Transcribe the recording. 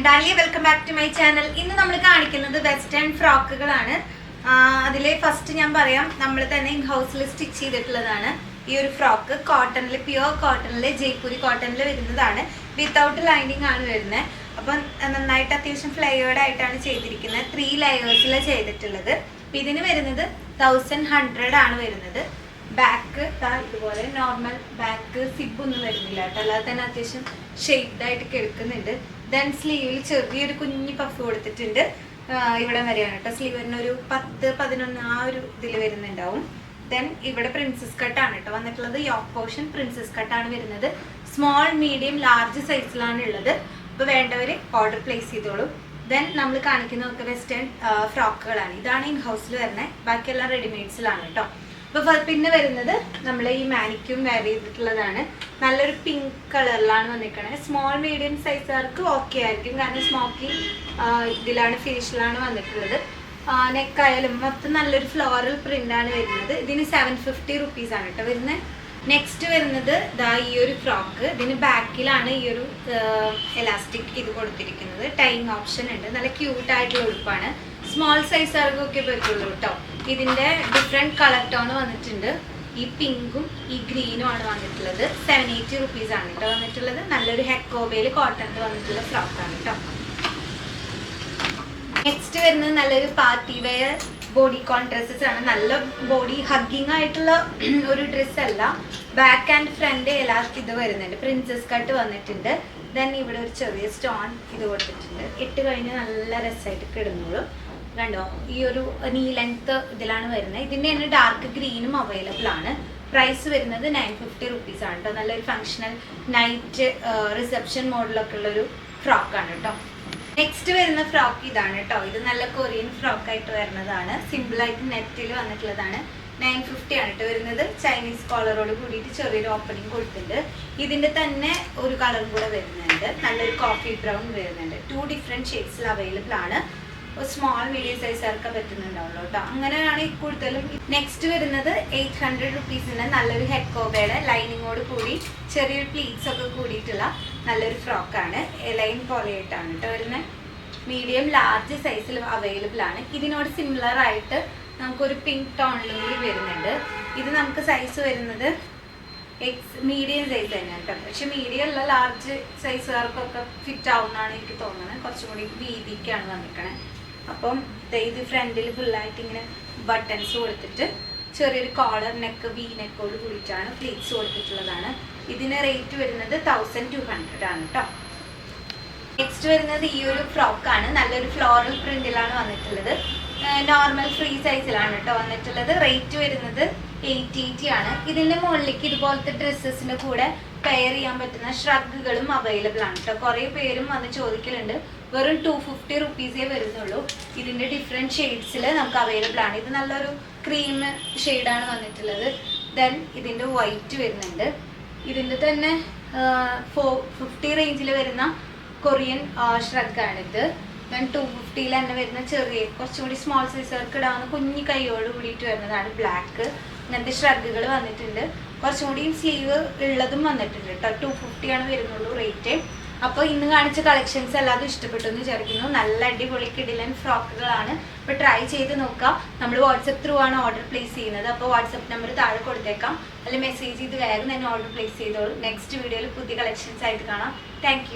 I'm Dalia. Welcome back to my channel. ഇന്ന് നമ്മൾ കാണിക്കുന്നത് വെസ്റ്റേൺ ഫ്രോക്കുകളാണ്. അതിലെ ഫസ്റ്റ് ഞാൻ പറയാം, നമ്മൾ തന്നെ ഇൻ ഹൗസിൽ സ്റ്റിച്ച് ചെയ്തിട്ടുള്ളതാണ് ഈ ഒരു ഫ്രോക്ക്. കോട്ടണിൽ, പ്യുവർ കോട്ടണിൽ, ജയ്പൂരി കോട്ടണിൽ വരുന്നതാണ്. വിത്തൗട്ട് ലൈനിങ് ആണ് വരുന്നത്. അപ്പം നന്നായിട്ട് അത്യാവശ്യം ഫ്ലെയേർഡ് ആയിട്ടാണ് ചെയ്തിരിക്കുന്നത്. 3 ലെയേഴ്സിലാണ് ചെയ്തിട്ടുള്ളത്. ഇതിന് വരുന്നത് 1100 ആണ് വരുന്നത്. ബാക്ക് ഇതുപോലെ നോർമൽ ബാക്ക്, സിബ് ഒന്നും വരുന്നില്ല കേട്ടോ, അല്ലാതെ തന്നെ അത്യാവശ്യം ഷെയ്പ്ഡ് ആയിട്ട് കിടക്കുന്നുണ്ട്. ദെൻ സ്ലീവിൽ ചെറിയൊരു കുഞ്ഞി പഫ് കൊടുത്തിട്ടുണ്ട്. ഇവിടെ വരെയാണ് കേട്ടോ. സ്ലീവിന് ഒരു 10-11 ആ ഒരു ഇതിൽ വരുന്നുണ്ടാവും. ദെൻ ഇവിടെ പ്രിൻസസ് കട്ടാണ് കേട്ടോ വന്നിട്ടുള്ളത്. യോക്ക് പോർഷൻ പ്രിൻസസ് കട്ടാണ് വരുന്നത്. സ്മോൾ, മീഡിയം, ലാർജ് സൈസിലാണ് ഉള്ളത്. അപ്പോൾ വേണ്ടവർ ഓർഡർ പ്ലേസ് ചെയ്തോളൂ. ദെൻ നമ്മൾ കാണിക്കുന്നതൊക്കെ വെസ്റ്റേൺ ഫ്രോക്കുകളാണ്. ഇതാണ് ഇൻ ഹൗസിൽ വരുന്നത്. ബാക്കിയെല്ലാം റെഡിമെയ്ഡ്സിലാണ് കേട്ടോ. അപ്പോൾ പിന്നെ വരുന്നത് നമ്മൾ ഈ മാനിക്യൂം വെയർ ചെയ്തിട്ടുള്ളതാണ്. നല്ലൊരു പിങ്ക് കളറിലാണ് വന്നിരിക്കുന്നത്. സ്മോൾ മീഡിയം സൈസുകാർക്ക് ഓക്കെ ആയിരിക്കും, കാരണം സ്മോക്കി ഇതിലാണ്, ഫിനിഷിലാണ് വന്നിട്ടുള്ളത്. നെക്കായാലും മൊത്തം നല്ലൊരു ഫ്ലോറൽ പ്രിൻ്റാണ് വരുന്നത്. ഇതിന് 750 റുപ്പീസാണ് കേട്ടോ വരുന്നത്. നെക്സ്റ്റ് വരുന്നത് ഈ ഒരു ഫ്രോക്ക്. ഇതിന് ബാക്കിലാണ് ഈ ഒരു എലാസ്റ്റിക് ഇത് കൊടുത്തിരിക്കുന്നത്. ടൈങ് ഓപ്ഷൻ ഉണ്ട്. നല്ല ക്യൂട്ടായിട്ടുള്ള ഉടുപ്പാണ്. സ്മോൾ സൈസുകാർക്കൊക്കെ പറ്റുള്ളൂ കേട്ടോ. ഇതിൻ്റെ ഡിഫറെൻറ്റ് കളർ ടോൺ വന്നിട്ടുണ്ട്. ഈ പിങ്കും ഈ ഗ്രീനും ആണ് വന്നിട്ടുള്ളത്. 780 റുപ്പീസാണ് കേട്ടോ വന്നിട്ടുള്ളത്. നല്ലൊരു ഹെക്കോബയിൽ കോട്ടണിൽ വന്നിട്ടുള്ള ഫ്രോക്കാണ് കേട്ടോ. നെക്സ്റ്റ് വരുന്നത് നല്ലൊരു പാർട്ടി വെയർ ബോഡി കോൺ ഡ്രസ്സസ് ആണ്. നല്ല ബോഡി ഹഗ്ഗിങ് ആയിട്ടുള്ള ഒരു ഡ്രസ്സ് അല്ല. ബാക്ക് ആൻഡ് ഫ്രണ്ട് എലാസ്റ്റിക് ഇത് വരുന്നുണ്ട്. പ്രിൻസസ് കട്ട് വന്നിട്ടുണ്ട്. ദെൻ ഇവിടെ ഒരു ചെറിയ സ്റ്റോൺ ഇത് കൊടുത്തിട്ടുണ്ട്. ഇട്ട് കഴിഞ്ഞ് നല്ല രസമായിട്ട് കിടന്നോളും. കണ്ടോ, ഈ ഒരു നീ ലെങ്ത് ഇതിലാണ് വരുന്നത്. ഇതിൻ്റെ തന്നെ ഡാർക്ക് ഗ്രീനും അവൈലബിൾ ആണ്. പ്രൈസ് വരുന്നത് 950 റുപ്പീസാണ് കേട്ടോ. നല്ലൊരു ഫങ്ഷണൽ നൈറ്റ് റിസപ്ഷൻ മോഡലൊക്കെ ഉള്ളൊരു ഫ്രോക്കാണ് കേട്ടോ. നെക്സ്റ്റ് വരുന്ന ഫ്രോക്ക് ഇതാണ് കേട്ടോ. ഇത് നല്ല കൊറിയൻ ഫ്രോക്കായിട്ട് വരുന്നതാണ്. സിമ്പിളായിട്ട് നെറ്റിൽ വന്നിട്ടുള്ളതാണ്. 950 ആണ് കേട്ടോ വരുന്നത്. ചൈനീസ് കോളറോട് കൂടിയിട്ട് ചെറിയൊരു ഓപ്പണിങ് കൊടുത്തിട്ടുണ്ട്. ഇതിൻ്റെ തന്നെ ഒരു കളറും കൂടെ വരുന്നുണ്ട്. നല്ലൊരു കോഫി ബ്രൗൺ വരുന്നുണ്ട്. 2 ഡിഫറെൻറ്റ് ഷെയ്ഡ്സിൽ അവൈലബിൾ ആണ്. സ്മോൾ മീഡിയം സൈസുകാർക്ക് പറ്റുന്നുണ്ടാവുള്ളൂ കേട്ടോ. അങ്ങനെയാണ് കൂടുതലും. നെക്സ്റ്റ് വരുന്നത് 800 റുപ്പീസിന് നല്ലൊരു ഹെക്കോബയുടെ ലൈനിങ്ങോട് കൂടി ചെറിയൊരു പ്ലീറ്റ്സ് ഒക്കെ കൂടിയിട്ടുള്ള നല്ലൊരു ഫ്രോക്കാണ്. ലൈൻ പോലെയായിട്ടാണ് കേട്ടോ വരുന്നത്. മീഡിയം, ലാർജ് സൈസിൽ അവൈലബിൾ ആണ്. ഇതിനോട് സിമിലർ ആയിട്ട് നമുക്കൊരു പിങ്ക് ടോണിലും കൂടി വരുന്നുണ്ട്. ഇത് നമുക്ക് സൈസ് വരുന്നത് മീഡിയം സൈസ് തന്നെയാണ് കേട്ടോ. പക്ഷെ മീഡിയം അല്ല, ലാർജ് സൈസുകാർക്കൊക്കെ ഫിറ്റ് ആവുന്നതാണ് എനിക്ക് തോന്നുന്നത്. കുറച്ചും കൂടി വീതിക്കാണ് വന്നിരിക്കണേ. അപ്പം ഇത് ഫ്രണ്ടിൽ ഫുള്ളായിട്ട് ഇങ്ങനെ ബട്ടൺസ് കൊടുത്തിട്ട് ചെറിയൊരു കോളർ നെക്ക്, വി നെക്കോട് കൂടിയിട്ടാണ് പ്ലീറ്റ്സ് കൊടുത്തിട്ടുള്ളതാണ്. ഇതിന് റേറ്റ് വരുന്നത് 1200 ആണ് കേട്ടോ. നെക്സ്റ്റ് വരുന്നത് ഈ ഒരു ഫ്രോക്കാണ്. നല്ലൊരു ഫ്ലോറൽ പ്രിന്റിലാണ് വന്നിട്ടുള്ളത്. നോർമൽ ഫ്രീ സൈസിലാണ് കേട്ടോ വന്നിട്ടുള്ളത്. റേറ്റ് വരുന്നത് 880 ആണ്. ഇതിൻ്റെ മുകളിലേക്ക് ഇതുപോലത്തെ ഡ്രസ്സസിൻ്റെ കൂടെ പെയർ ചെയ്യാൻ പറ്റുന്ന ഷ്രഗുകളും അവൈലബിൾ ആണ് കേട്ടോ. കുറേ പേരും വന്ന് ചോദിക്കലുണ്ട്. വെറും 250 റുപ്പീസേ വരുന്നുള്ളൂ. ഇതിൻ്റെ ഡിഫറെൻറ്റ് ഷെയ്ഡ്സിൽ നമുക്ക് അവൈലബിൾ ആണ്. ഇത് നല്ലൊരു ക്രീം ഷെയ്ഡാണ് വന്നിട്ടുള്ളത്. ദെൻ ഇതിൻ്റെ വൈറ്റ് വരുന്നുണ്ട്. ഇതിൻ്റെ തന്നെ 450 റേഞ്ചിൽ വരുന്ന കൊറിയൻ ഷ്രഗാണിത്. ദെൻ 250 തന്നെ വരുന്ന ചെറിയ കുറച്ചും കൂടി സ്മോൾ സൈസുകാർക്ക് ഇടാവുന്ന കുഞ്ഞി കൈയോട് കൂടിയിട്ട് വരുന്നതാണ് ബ്ലാക്ക്. ഇങ്ങനത്തെ ഷ്രഗുകൾ വന്നിട്ടുണ്ട്. കുറച്ചും കൂടി സ്ലീവ് ഉള്ളതും വന്നിട്ടുണ്ട് കേട്ടോ. 250 ആണ് വരുന്നുള്ളൂ റേറ്റ്. അപ്പോൾ ഇന്ന് കാണിച്ച കളക്ഷൻസ് എല്ലാതും ഇഷ്ടപ്പെട്ടു എന്ന് വിചാരിക്കുന്നു. നല്ല അടിപൊളി കിടിലൻ ഫ്രോക്കുകളാണ്. അപ്പോൾ ട്രൈ ചെയ്ത് നോക്കാം. നമ്മൾ വാട്സപ്പ് ത്രൂ ആണ് ഓർഡർ പ്ലേസ് ചെയ്യുന്നത്. അപ്പോൾ വാട്സപ്പ് നമ്പർ താഴെ കൊടുത്തേക്കാം. അല്ലെങ്കിൽ മെസ്സേജ് ചെയ്ത് വേഗം തന്നെ ഓർഡർ പ്ലേസ് ചെയ്തോളൂ. നെക്സ്റ്റ് വീഡിയോയിൽ പുതിയ കളക്ഷൻസ് ആയിട്ട് കാണാം. താങ്ക്